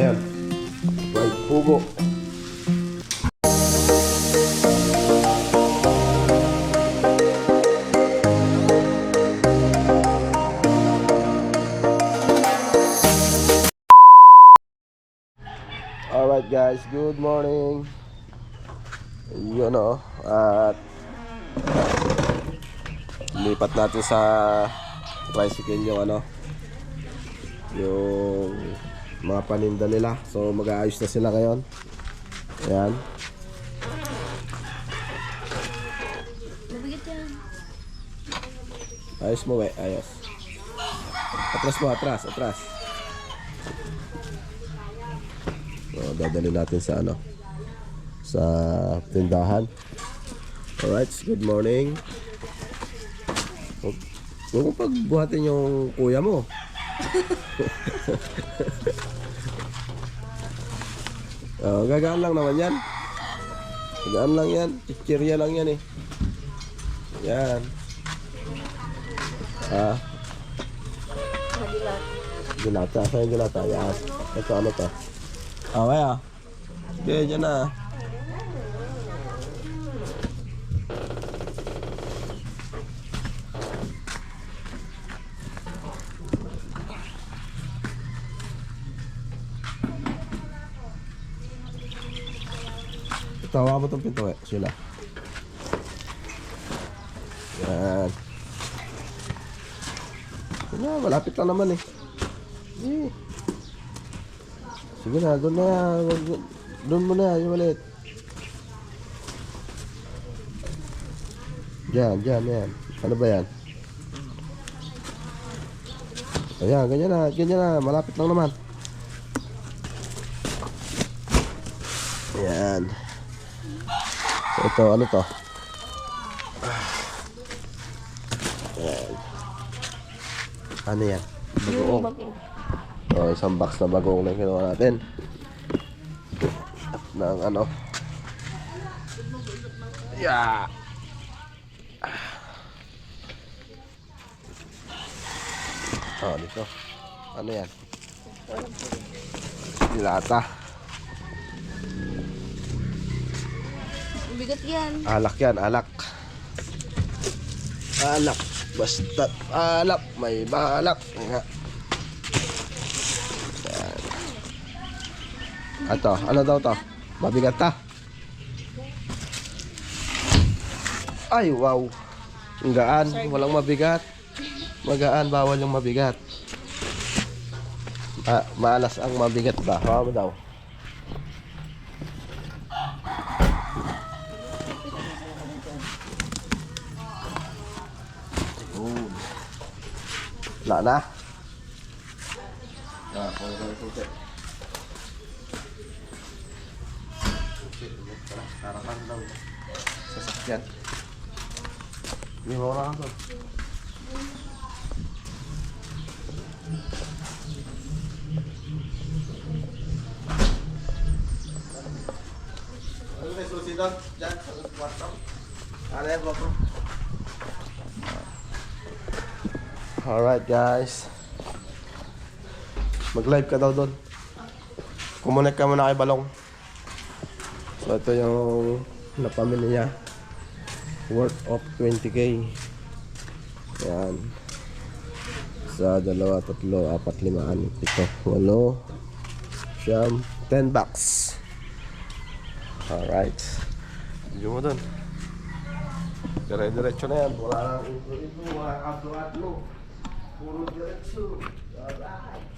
yan? Fried pugo. Alright guys, good morning. Yun o. At lipat natin sa tricycle yung ano, yung mga paninda nila. So mag-aayos na sila ngayon. Ayan. Mabigat yan. Ayos mo, we. Ayos. Atras mo, atras, atras. So dadali natin sa ano, sa tindahan. Alright, good morning. Huwag mo pagbuhatin yung kuya mo. Gagaan lang naman yan. Gagaan lang yan. Chichirya lang yan eh. Yan. Dilata. Saan yung dilata? Yan. Ito ano to? Kaya. Sige, dyan na. Tawa mo itong pinto eh, sila. Yan. Yan, malapit lang naman eh. Sige na, doon na. Doon mo na, yung maliit. Diyan, yan. Ano ba yan? Ayan, ganyan na. Malapit lang naman. Ayan. So, ito, ano to? Ayan. Ano yan? Bagoong. O, isang box na bagoong na kinuha natin. At ng ano. Yeah. Oh, dito. Ano yan? Dilata. Mabigat yan. Alak yan, alak. Alak. Basta alak. May balak. Yan. Ato, ano daw to? Mabigat ta? Ay, wow. Ang gaan, walang mabigat. Magaan, bawal yung mabigat. Maalas ang mabigat ba? Hawa mo daw. Wala na? Tarakan daw. Sasakyan. Hindi mo na ako. Ano may susi doon? Diyan, sa kwarto. Ano yan, bro? Alright guys, mag-live ka daw doon. Kumonek ka muna kay Balong. So ito yung napamili niya, worth of 20k. Yan. Sa 2, 3, 4, 5, 6, 7, 8, 9, 10 bucks. Alright. Hindi mo doon. Dire-diretso na yan. Wala nang intro-intro, wala nang outro-outro. Puro diretso. Alright.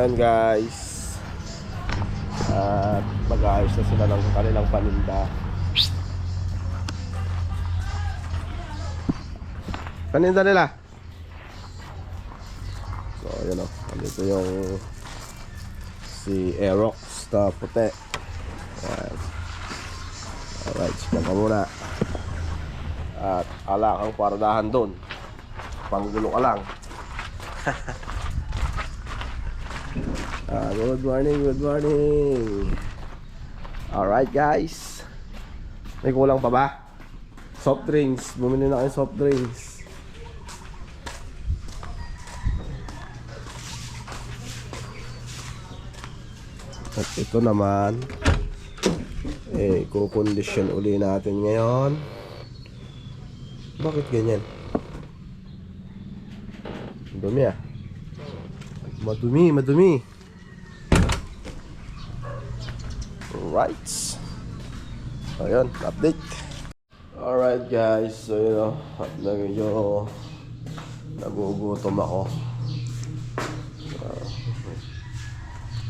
Ayan guys. At mag-aayos na sila ng kanilang paninda. Paninda nila. So ayan o. Andito yung si Aerox na puti. Ayan. Alright, siya ka muna. At ala kang paradahan doon. Panggulo ka lang. Good morning, good morning. Alright guys. May kulang pa ba? Soft drinks. Bumili na kayo soft drinks. At ito naman kukondisyon uli natin ngayon. Bakit ganyan? Madumi ah. Madumi. Alright. Ayun, update. Alright guys, so yun o. At medyo nagugutom ako.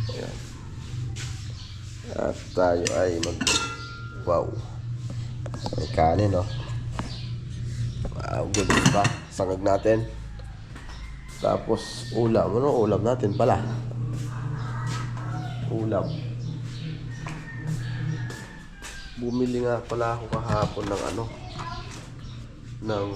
Ayan. At tayo ay wow. May kanin o. Wow, good ba? Sangag natin. Tapos ulam. Ano ulam natin pala? Ulam. Bumili nga pala ako kahapon ng ano, ng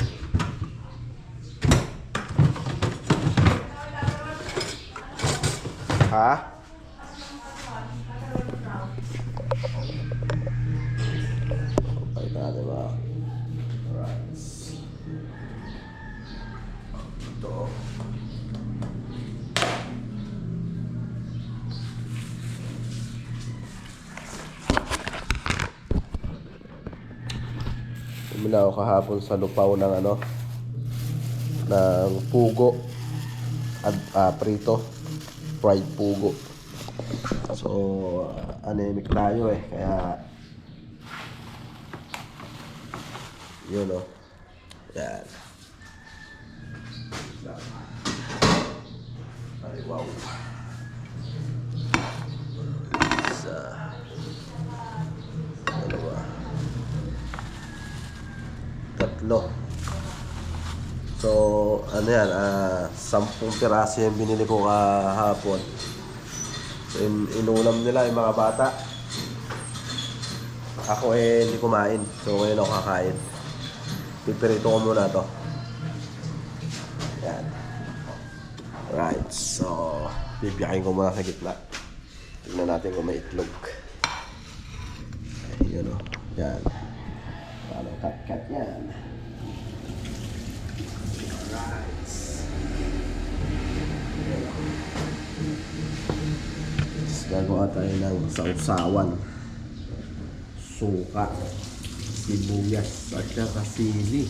okay natin ba? Alright. Ito. Bumili ako kahapon sa Lupaw ng ano, ng pugo at prito, fried pugo. So anemic tayo kaya yun o. Yan. Ay wow. Isa, dalawa, tatlo. So ano yan, 10 piraso yung binili ko kahapon. So inulam nila yung mga bata. Ako hindi kumain. So ngayon ako kakain. Pipirito ko muna to. Yan. Right, so bibiyakin ko muna sa gitna. Tignan natin kung may itlog. Ayun o. Yan. Paano cut yan. Alright. Gagawa tayo ng sausawan, suka, sibuyas at saka sili.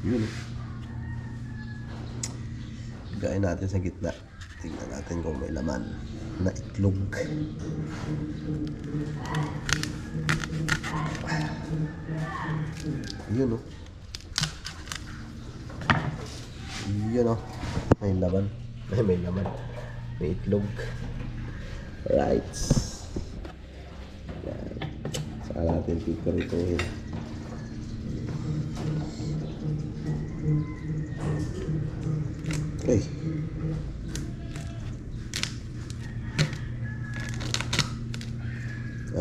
Yun. Gain natin sa gitna. Tingnan natin kung may laman na itlog. Yun o. Yun o. May laman. May laman. May itlog. Right. Saka natin pipirituhin. Okay.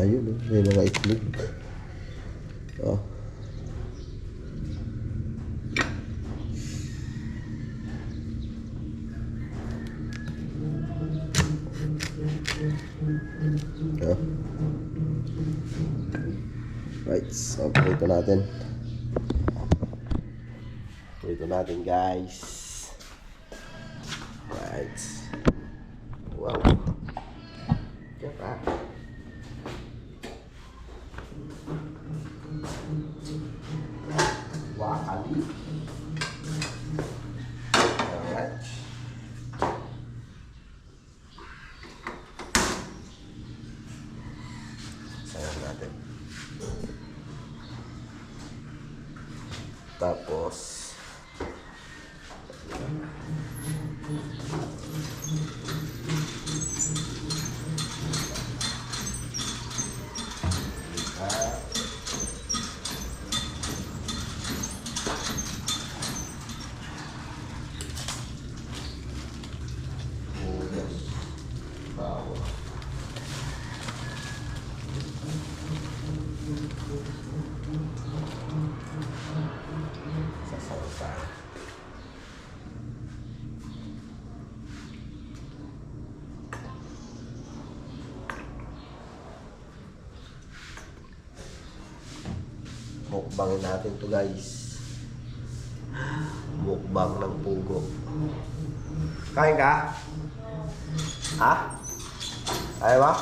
Ayun may mga itlog. Oh. Yeah. Right, so prito natin. Prito natin guys. Right. Wow. Diba? Wakali. Alright. Sayang natin. Tapos Mukbangin natin to guys. Mukbang ng pugo. Kain ka? Ha? Ayaw ba?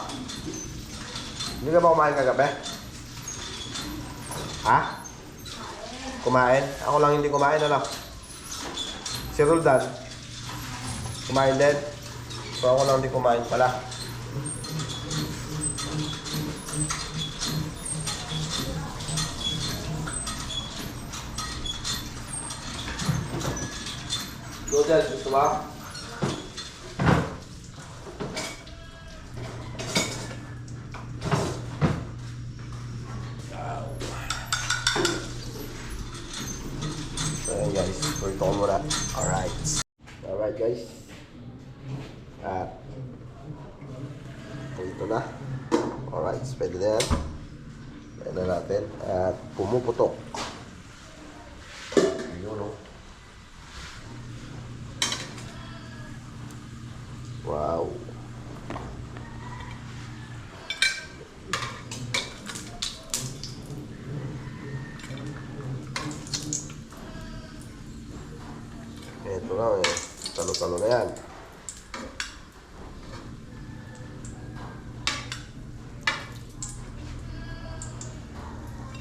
Hindi ka ba kumain kagabi? Ha? Kumain? Ako lang hindi kumain, ano? Si Roldan? Kumain din? So ako lang hindi kumain pala. Roldan, gusto ba? Guys, purito ko muna. Alright guys. At purito na. Alright, pwede na yan. Pwede na natin. At pumuputok. Yun o. Wow. Ito na eh. Talo-talo na yan.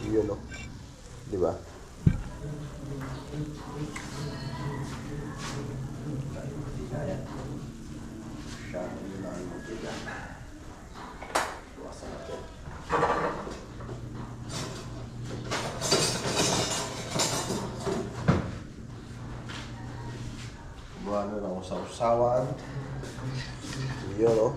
Yun o. Diba? Buwan na lang sa usawan. Yun o.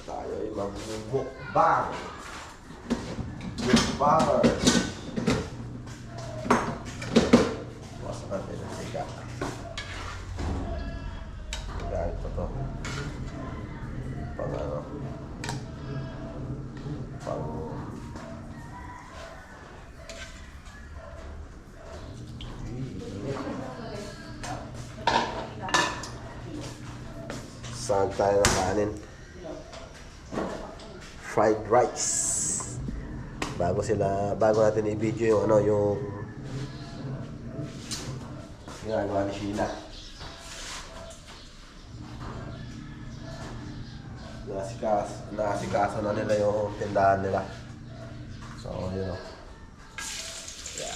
Tayo ay magbubukbang. Mukbanger. Buwasan natin ang siga. Kahit pa to. Pang ano. Pang saan tayo ng kanin? Fried rice. Bago natin i-video yung ano, yung ginagawa ni Sheila. Nakasikaso na nila yung tindahan nila. So, yun o. Yan.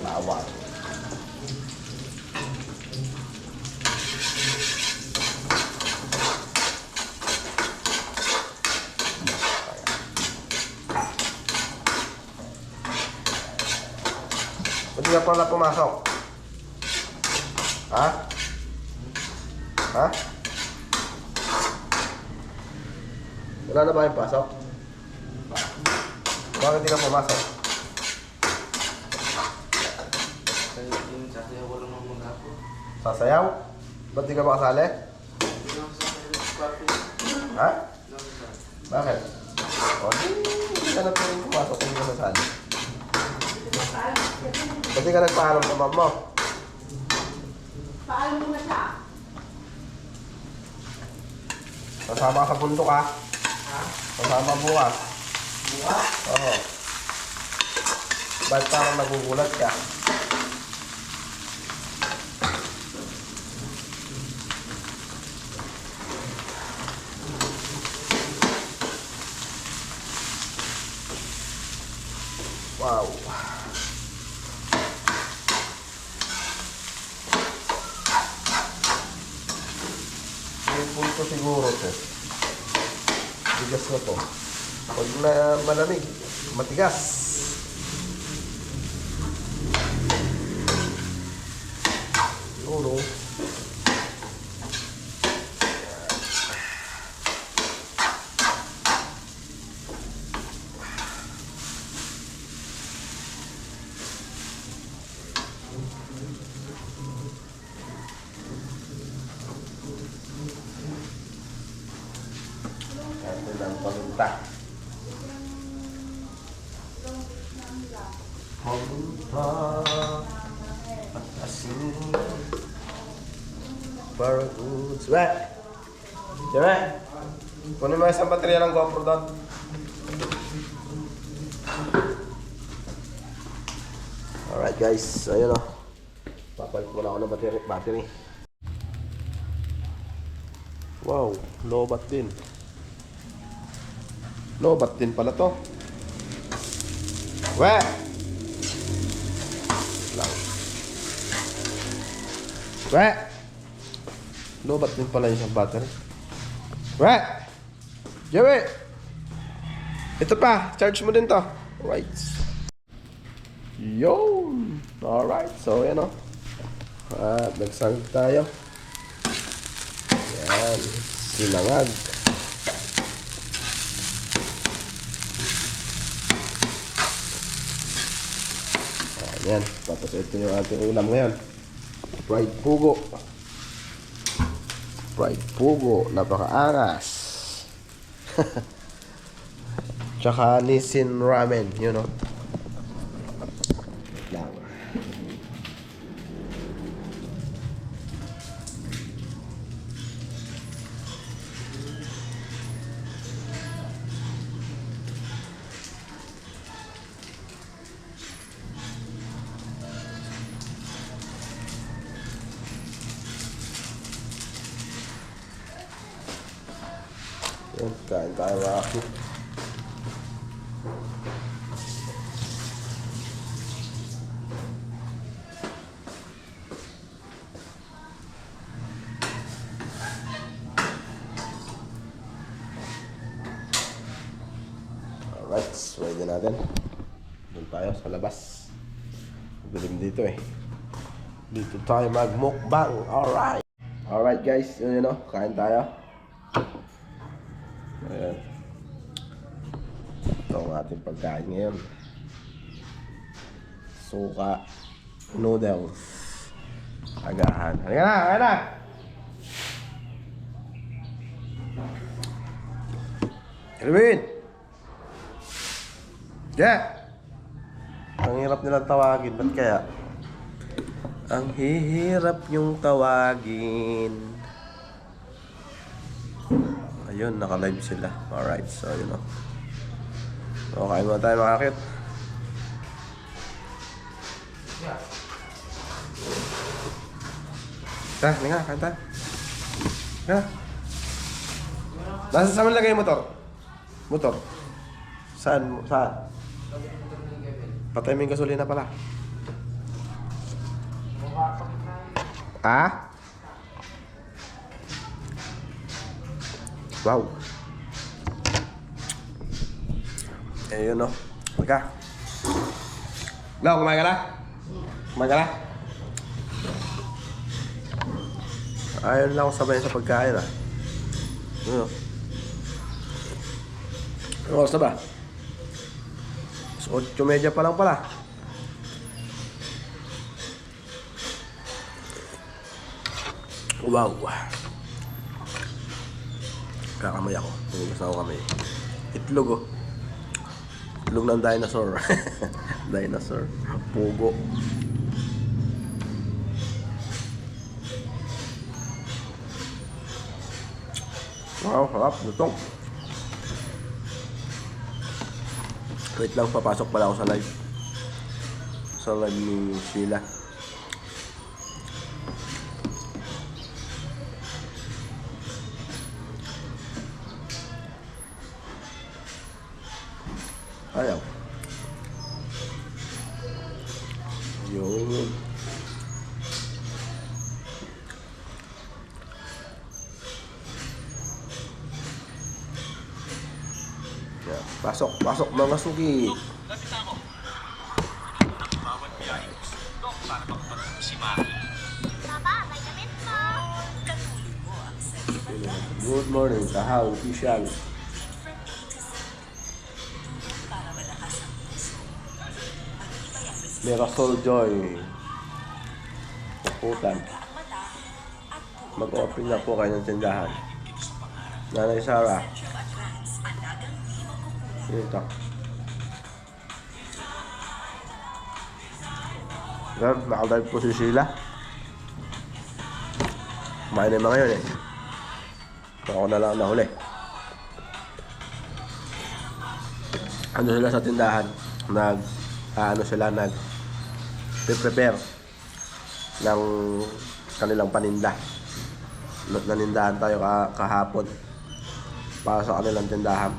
Lawak. Hindi ka pala pumasok. Ha? Ha? Wala na ba yung pasok? Bakit hindi ka pumasok? Sasayaw ko lang ng mga ako. Sasayaw? Ba't di ka ba kasali? Ha? Bakit? O, hindi ka na pwedeng pumasok kung hindi ka sasali. Ba't di ka nagpaalam sa mom mo? Paalam mo na siya. Kasama ka sa bundok ha? Kasama bukas. Bukas? Oo. Ba't parang nagugulat ka? Wow. May punto siguro to. Bigas na to. Pag na malamig, matigas. Siguro. Natin ang paminta. Paminta at asin para good. Sweat! Sweat! Kunin mo isang baterya ng GoPro doon. Alright guys, ayun o. Papalit muna ako ng battery. Wow, lobat din. Lobat din pala to. We! Lang. We! Lobat din pala yung isang battery. We! Joey! Ito pa, charge mo din to. Alright. Yun! Alright, so yan o. At nagsang tayo. Yan, sinangag. Ayan, tapos ito yung ating ulam ngayon. Fried pugo. Fried pugo, napakaangas. Tsaka Nissin ramen, you know. Lang. Yan, kain tayo mga aki. Alright, pwede natin. Doon tayo sa labas. Dilim dito eh. Dito tayo mag-mukbang. Alright. Alright guys, yun o, kain tayo. Ayan. Ito ang ating pagkain ngayon. Suka noodles. Agahan. Halika na, halika na! Elwin! Yeah! Ang hirap nilang tawagin. Ba't kaya? Ang hihirap yung tawagin. Ayun, naka-live sila. Alright, so yun o. Okay muna tayo makakit. Tara, hindi nga, kain tayo. Kaya. Nasa saan lagay yung motor? Motor? Saan? Saan? Patay mo yung gasolina pala. Ah? Wow. Eh, yun o. Magka. Lau, kumain ka na? Kumain ka na? Ayun lang ako sabay sa pagkain ah. Yun o. Ano oras na ba? 8:30 pa lang pala. Wow. Kakamay ako. Humigas ako kamay. Itlog oh. Itlog ng dinosaur. Dinosaur. Pugo. Wow, harap. Lutong. Wait lang, papasok pala ako sa live. Sa live ni Sheila. Ayaw. Yun. Yeah. Pasok, pasok mga suki. Good morning, Kahaw, Official. Mirasol Joy. Putan. Mag-open na po kayo ng tindahan. Nanay Sarah. Dito. Yan, nakalive po si Sheila. Kumain na yung mga yun eh. Ako na lang nahuli. ano sila sa tindahan, ano sila, prepare ng kanilang paninda. Nanindahan tayo kahapon para sa kanilang tindahan.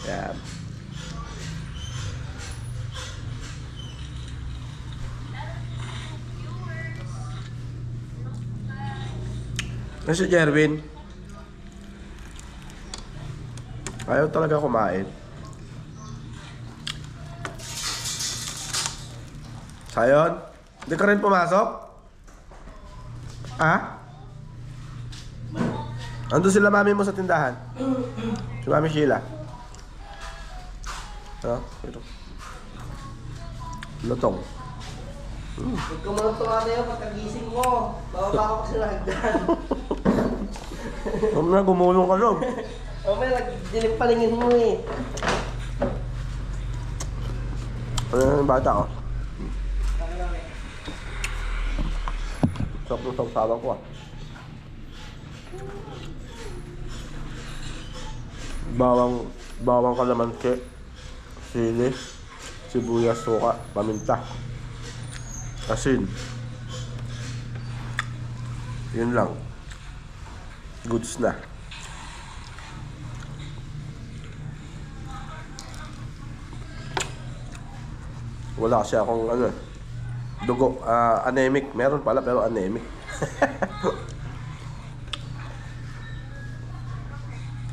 Yan. Si Jerwin, ayaw talaga kumain. Sayon, hindi ka rin pumasok? Ha? Ando sila mami mo sa tindahan? Si Mami Sheila. Ito. Lutong. Huwag ka malutong ate yun, pagkagising mo. Bababa ako kasi nagdan. Huwag na, gumulong ka lang. O may nagdilim palingin mo eh. Ano yung bata ko? Sok ng sawaw ko ah. Bawang kalamansi, sili, sibuyas, suka, paminta, asin. Yun lang. Goods na. Wala kasi akong dugo, anemic. Meron pala pero anemic.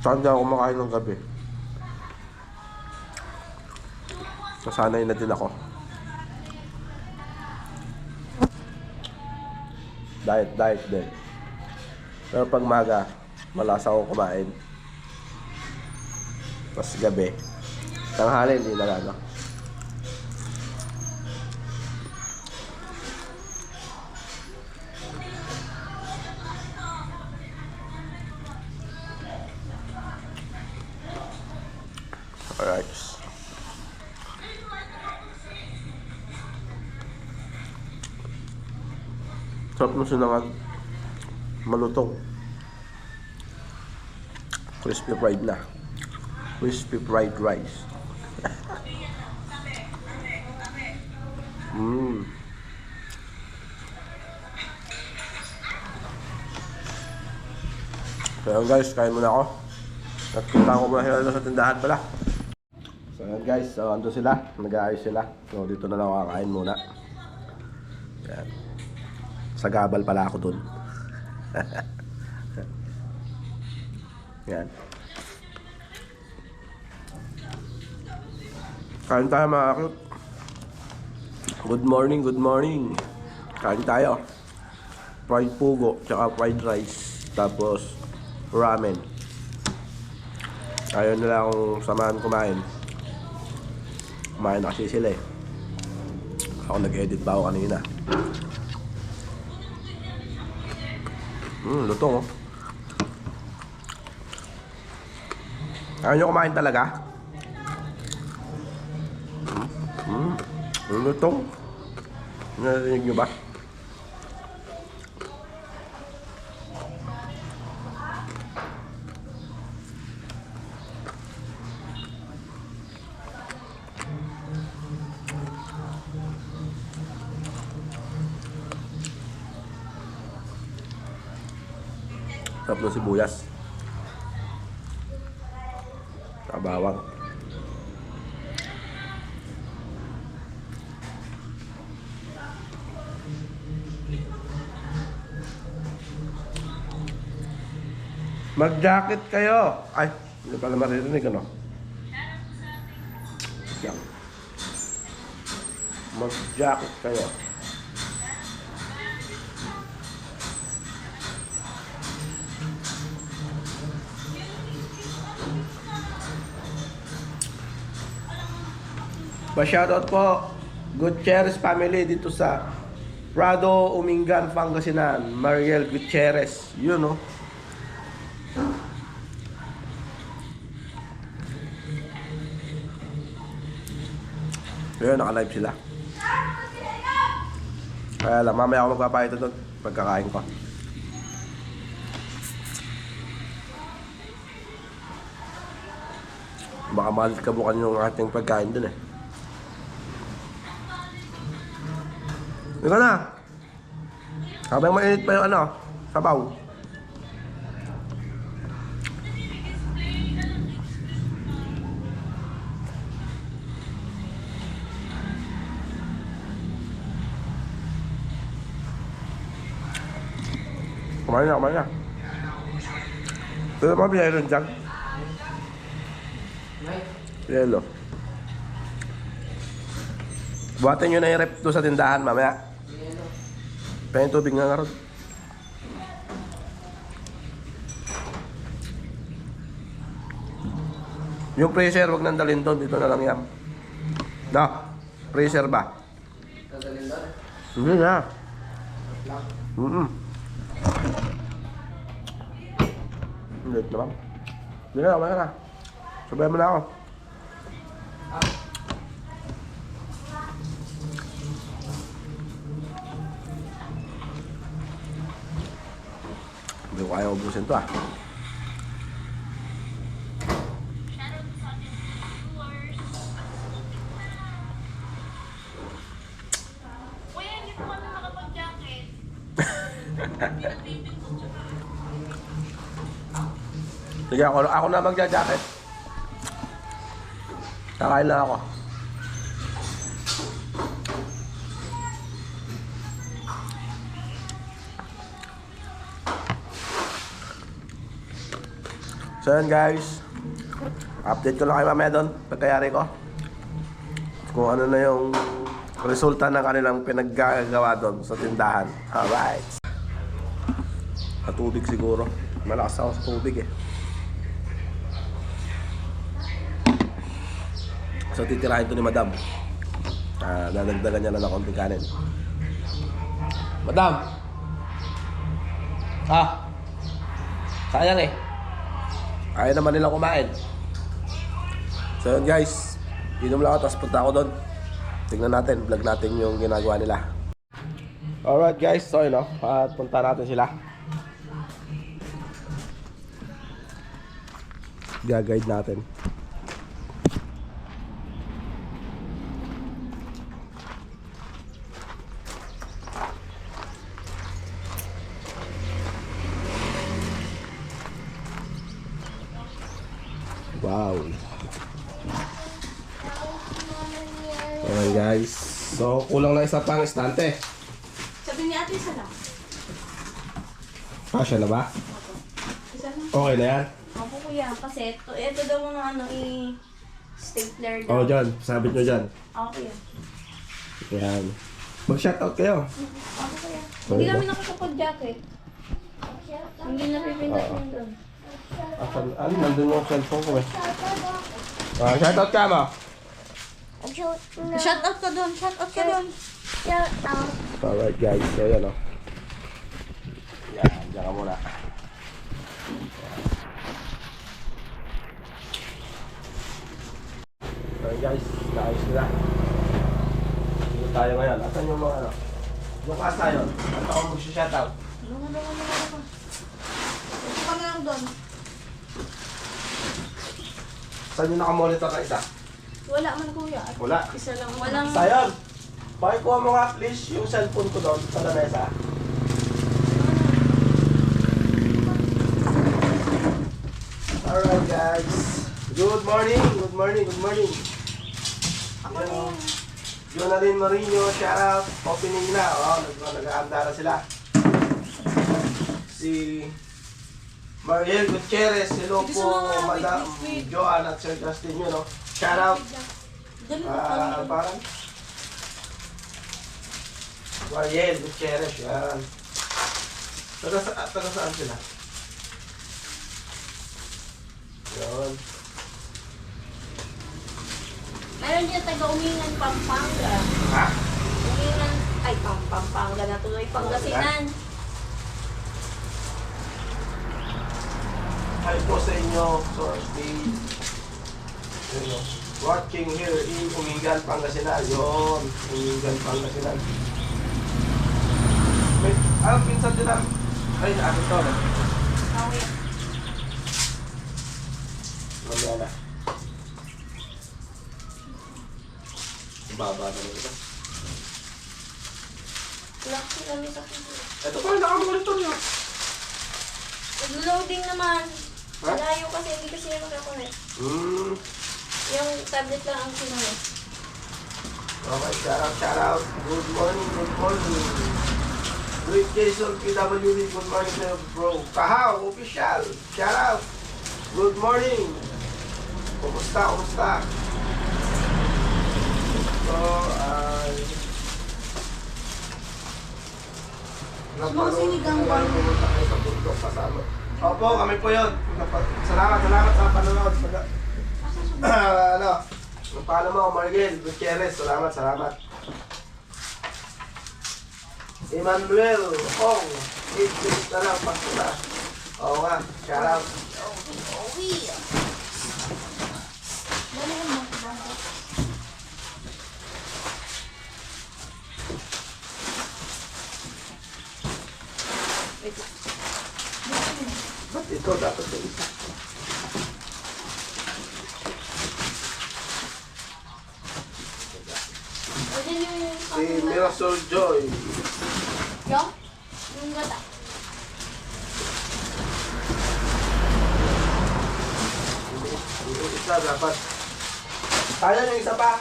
Saan di ako kumakain ng gabi? Nasanay na din ako. Diet din. Pero pag maga, malas ako kumain. Tapos gabi, tanghali hindi na ano. Alright. Sarap na sinangag. Malutong. Crispy fried na. Crispy fried rice. So guys, kain muna ako. At punta ko muna sila sa tindahan pala. So yan guys, so ando sila, nag-aayos sila. So dito na lang ako kakain muna. Yan. Sa gabal pala ako dun. Yan. Kain tayo mga cute. Good morning, good morning. Kain tayo. Fried pugo, tsaka fried rice. Tapos ramen. Ayaw nila akong samahan kumain. Kumain na kasi sila eh. Ako nag-edit pa ako kanina. Lutong oh. Ayaw nyo kumain talaga? Lutong. Narinig nyo ba? Sarap ng sibuyas. Bawang. Mag-jacket kayo. Ay, hindi pala maririnig ano. Yan. Mag-jacket kayo. Pa-shoutout po, Gutierrez family dito sa Prado, Umingan, Pangasinan. Mariel Gutierrez, yun no. Yun, naka-live sila. Kaya lang, mamaya ako magpapahito doon pagkakain ko. Baka malikabukan yung ating pagkain dun eh. Ika na! Habang mainit pa yung ano, sabaw. Kumain na. Pero mga biyelo dyan. Biyelo. Buhatin nyo na yung rep doon sa tindahan mamaya. Pahing tubig nga ron. Yung pressure, wag nang dalhin doon. Dito na lang yan. Pressure ba? Dadalhin doon. Hindi na. Late naman. Hindi na, mamaya na. Sabayan mo na ako. Hindi ko kaya ubusin to ah. Kuya, hindi po kami makapag-jacket. Sige, ako na magja-jacket. Kakain na ako. So yun guys, update ko lang kayo mamaya doon, pagkayari ko. Kung ano na yung resulta ng kanilang pinaggagawa doon sa tindahan. Alright. Sa tubig siguro. Malakas ako sa tubig eh. So titirahin to ni Madam. Dadagdagan niya lang ng konting kanin. Madam! Sayang eh. Ayaw naman nilang kumain. So yun guys, inom lang ako tapos punta ako doon. Tignan natin, vlog natin yung ginagawa nila. Alright guys, so yun o, at punta natin sila. Gag-guide natin. Wow. Okay guys. So kulang lang isa pang estante. Sabi ni ate, isa lang. Kasya na ba? Isa lang. Okay na yan? Opo kuya, kasi ito daw mga stapler daw. Oh dyan, sabit nyo dyan. Ako kuya. Yan. Mag-shoutout kayo. Ako kuya. Hindi kami nakakapag-jacket. Hindi napipindot yun doon. Ano, nandun yung cellphone ko eh. Shoutout ka mo. Shout out ka doon, shout out ka doon. Alright guys, so yan o. Yan, dyan ka muna. Alright guys, naayos nila. Dito tayo ngayon. Asan yung mga ano? Yung kasa yun. Ano ako mag-shoutout? Lunga. Ito kami lang doon. Saan yung nakamonitor na isa? Wala man kuya. Wala. Isa lang. Walang... Sayon! Pakikuha mo nga please yung cellphone ko doon sa lamesa. Alright guys. Good morning. Ako na yun. Jonalyn Marino, shout out. Opening na. Nag-aanda na sila. Si Mariel Gutierrez. Hello Gusto po, mo nga, Madam wait. Joanne at Sir Justin yun. Shout out. Ganun Parang Mariel Gutierrez. Yan. Taga saan sila? Yan. Meron dyan taga-umingan Pampanga. Ha? Umingan, ay Pampanga na tuloy, Pangasinan. Hi po sa inyo, Source Day. Watching here in Umingan, Pangasinan. Yun, Umingan, Pangasinan. Wait, pinsan din namin. Ay, ano to? Okay. Mamaya na. Loading naman. Ha? Malayo kasi, hindi kasi yan makakulit. Yung tablet lang ang kinulit. Okay, shout out. Good morning, good morning. Great Jason, PWD, good morning sa'yo, bro. Kahaw, official. Shout out. Good morning. Kumusta? So, Mga sinigang ba? Pumunta kayo sa bundok kasama. Opo, kami po yun. Salamat sa panonood. Ang pala mo, Margel Gutierrez. Salamat. Emmanuel Hong. 8 minutes na lang, pasok na. Oo nga, shout out. Ba't ito dapat sa isa? O dyan yung... Si Mirasol Joy. Yung? Yung gata. Yung isa dapat. Kaya yung isa pa.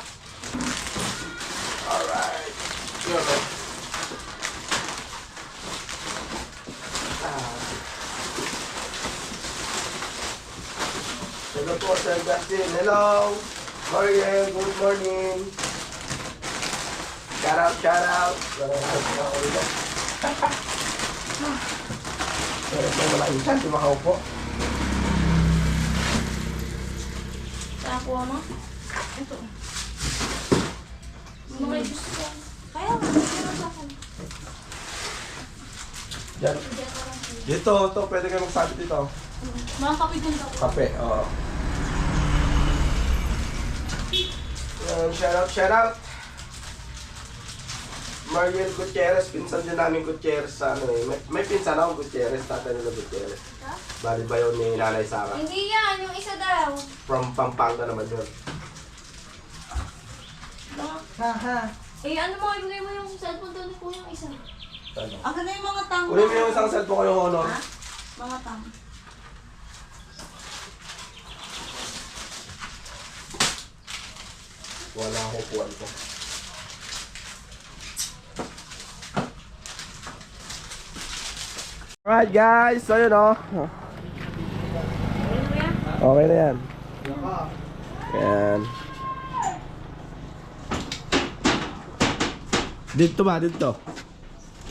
Alright. Yun, no? Hello po, Sir Justin. Hello. Morgan, good morning. Shout out. Pero may malaking chance, makaupo. Nakakuha mo? Ito. Mga juice ko. Kaya mo, meron sa akin. Diyan. Dito, pwede kayo magsabit dito. Mga kape dun ka. Kape, oo. Shout out. Mariel Gutierrez, pinsan din namin Gutierrez sa ano eh. May pinsan akong Gutierrez, tatay nila Gutierrez. Bali ba yun ni Nanay Sara? Hindi yan, yung isa daw. From Pampanga naman yun. Eh, ano mo, ibigay mo yung cellphone doon ni Kuya yung isa. Ano? Ako na yung mga tang. Kunin mo yung isang cellphone ko yung honor. Mga tang. Wala akong kuwan ko. Alright guys, so yun o. Okay na yan. Yan. Dito ba? Dito?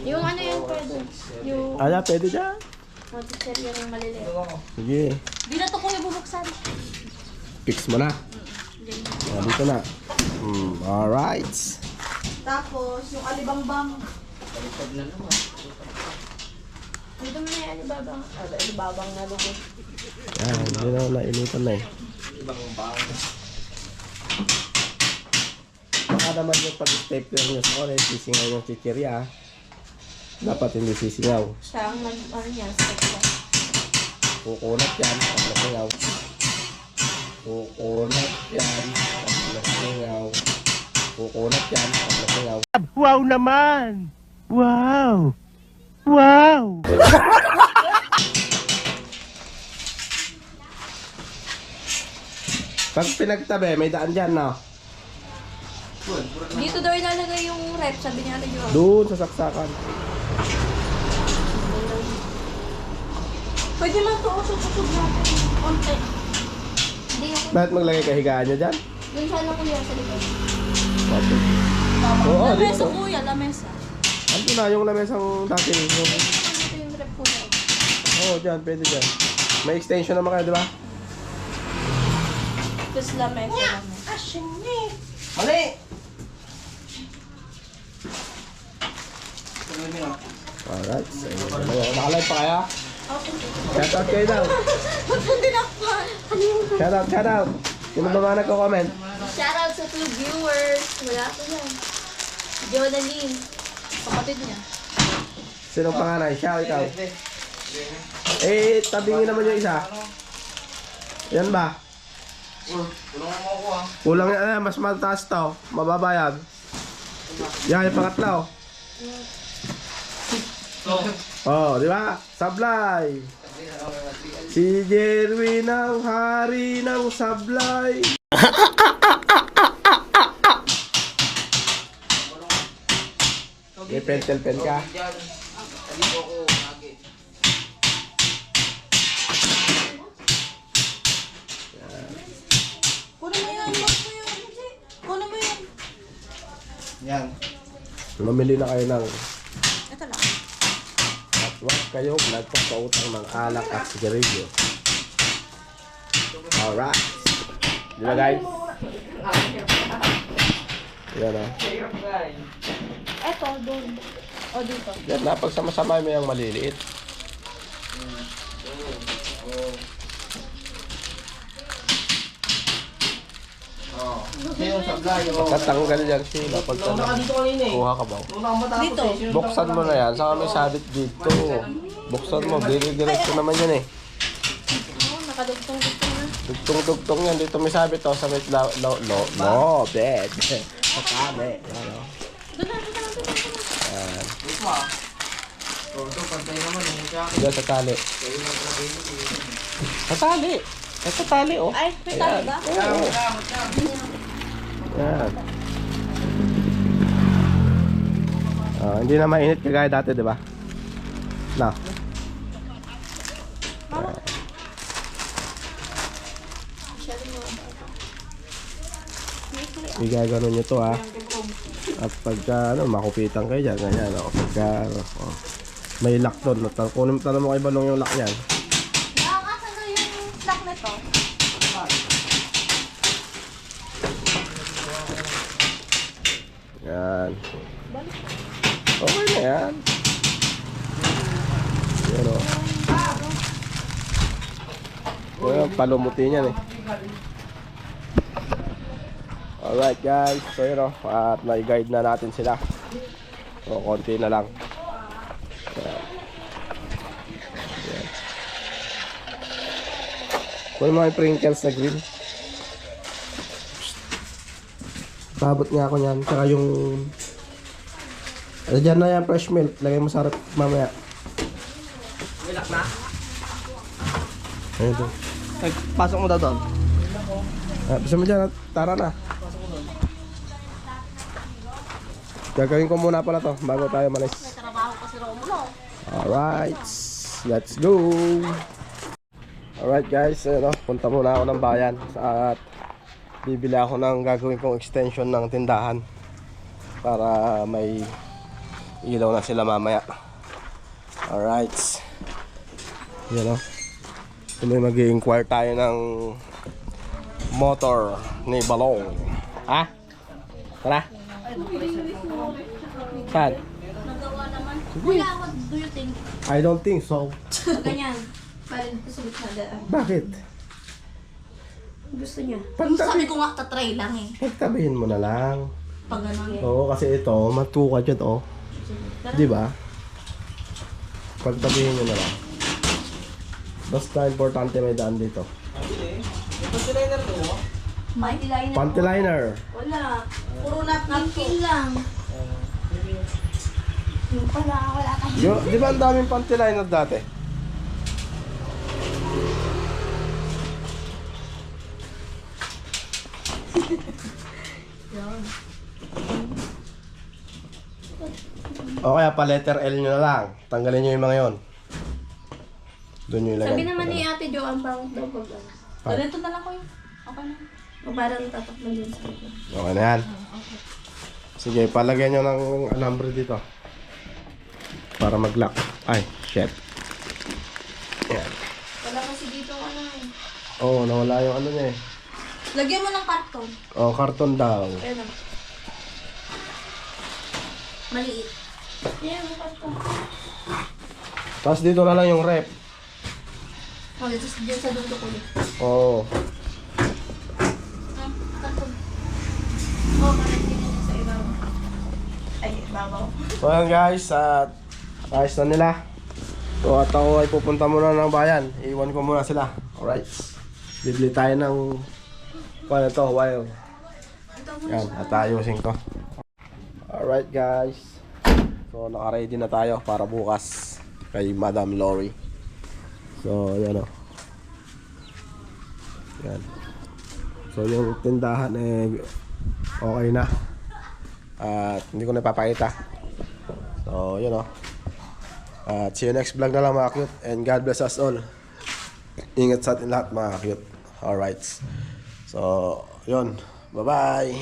Yung ano yan pwede. Yung Pwede dyan. motiserya ng maliliit. Sige. Di na to Kuya bubuksan. Fix mo na. Dito na. Alright. Tapos, yung alibangbang. Dito mo na yan, ibabang. Ibabang na lugo. Yan, hindi na nainitan na eh. Baka naman yung pag-stapler nyo sa kone, sisingaw yung chichirya. Dapat hindi sisingaw. Siya ang ano niya, step ko. Kukunat yan, pag nasingaw. Kukunat yan, pag nasingaw. Kukunat yan, pag nasingaw. Wow naman! Wow! Wow! Pag pinagtabi, may daan dyan, no? Dito daw ilalagay yung rep, sabi niya rin yung... Doon sa saksakan. Pwede man to, usog-usog natin. Konti. Hindi ako. Bakit maglagay kahigaan nyo dyan? Yun sana Kuya sa likod. Okay. Oo, Lamesa, dito. kuya, lamesa. Ano na yung lamesang dati? Dito yung rep ko. Oo, dyan, pwede dyan. May extension naman kayo, di ba? Tapos lamesa. Mali! Alright, so nakalive pa kaya? Shoutout kayo daw. Shoutout. Sino ba mga nagko-comment? Shoutout sa 2 viewers. Wala ko yan. Jonaline. Kapatid niya. Sinong panganay? Siya o ikaw? Eh, tabingin naman yung isa. Yan ba? Tulungan mo ako ah. Kulang yan, mas mataas to. Mababayag. Yan, yung pangatlo. Oh, di ba? Sablay. Si Jerwin ang hari ng sablay. May pentel pen ka. Diyan. Dito ako, lagi. Kunin mo yan, lock mo yun. Kunin mo yun. Yan. Mamili na kayo ng Ito lang. at huwag kayong nagpapautang ng alak at sigarilyo. Alright. Di ba guys? Yan o. Eto, doon. O, dito. Yan na, pagsama-sama mo yung maliliit. Kasi yung sablay. Tatanggal yan sila pag Ikaw na ka dito kanina eh. kuha ka ba? Nung nakamatapos Dito. eh. Sino Buksan mo na yan, saka may sabit dito. Buksan mo, dire-diretso naman yan eh. Oo, nakadugtong-dugtong na. Dugtong-dugtong yan, dito may sabit o sa may bed. Sa kami. Ano? Doon na, doon na, doon na. Wait mo ah. Ito, pantay naman eh. Kaya Diyan sa tali. kayo lang talaga yun eh. Sa tali. Sa tali oh. Ay, may tali ba? Oo. Yan. Hindi na mainit kagaya dati, di ba? Na. Igaganon nyo to ha. At pagka makupitan kayo dyan, ganyan o. Pagka may lock doon, kunin mo kay Balong yung lock yan. Nakakasan na yung lock nito. Yan. Okay na yan. Yan o. Yan, palumutin yan eh. Alright guys, so yun o. At na-guide na natin sila. So, konti na lang. Yan. Yan. Kung mga sprinkles na green. Pabot nga ako niyan. Tsaka yung... Ano dyan na yan, fresh milk. Lagay mo sa harap mamaya. Milak na? Ayun doon. Pasok mo daw doon. Bisa mo dyan, tara na. Gagawin ko muna pala to bago tayo malis. Trabaho ko si Romulo. Alright, let's go. Alright guys, punta muna ako ng bayan at bibili ako ng gagawin kong extension ng tindahan para may ilaw na sila mamaya. Alright. Yan o. Tuloy mag-i-inquire tayo ng motor ni Balong. Ha? Tara. Saan? Nagawa naman. Wala, what do you think? I don't think so. Ganyan. Parang kusubit na daan. Bakit? Gusto niya. Sabi ko nga, tatry lang eh. Pagtabihin mo na lang. Pag ganun. Oo, kasi ito, matuka dyan, oh. Di ba? Pagtabihin mo na lang. Basta importante may daan dito. Ito liner to. May liner. Panty liner. Wala. Puro napkin Napkin lang. Yung pala, wala tayo. Di ba ang daming panty liner dati? O kaya pa letter L nyo na lang. Tanggalin nyo yung mga yon. Doon nyo ilagay. Sabi naman ni Ate Jo, ang pangit daw pag ano. Ganito na lang ko yun. Okay na. O parang tatakman din sa akin. Okay na yan. Sige, palagyan nyo ng alambre dito. Para mag-lock. Ay, shit. Yan. Wala kasi dito ano eh. Oo, nawala yung ano niya eh. Lagyan mo ng karton. Oh, karton daw. Pero maliit. Yeah, bukas ko. Tapos dito na lang yung rep. O, dito dyan sa dulo ko. Oo. Karton. O, parang hindi na sa ibaw. Ay, babaw. So ayan guys, at ayos na nila. So at ako ay pupunta muna ng bayan. Iwan ko muna sila. Alright. Bibili tayo ng paano to, while. Yan, at ayusin ko. Alright guys. So naka-ready na tayo para bukas kay Madam Lori. So, yan o. Yan. So, yung tindahan eh, okay na. At hindi ko na ipapakita. So, yun o. At see you next vlog na lang mga cute. And God bless us all. Ingat sa atin lahat mga cute. Alright. So, yun. Bye-bye.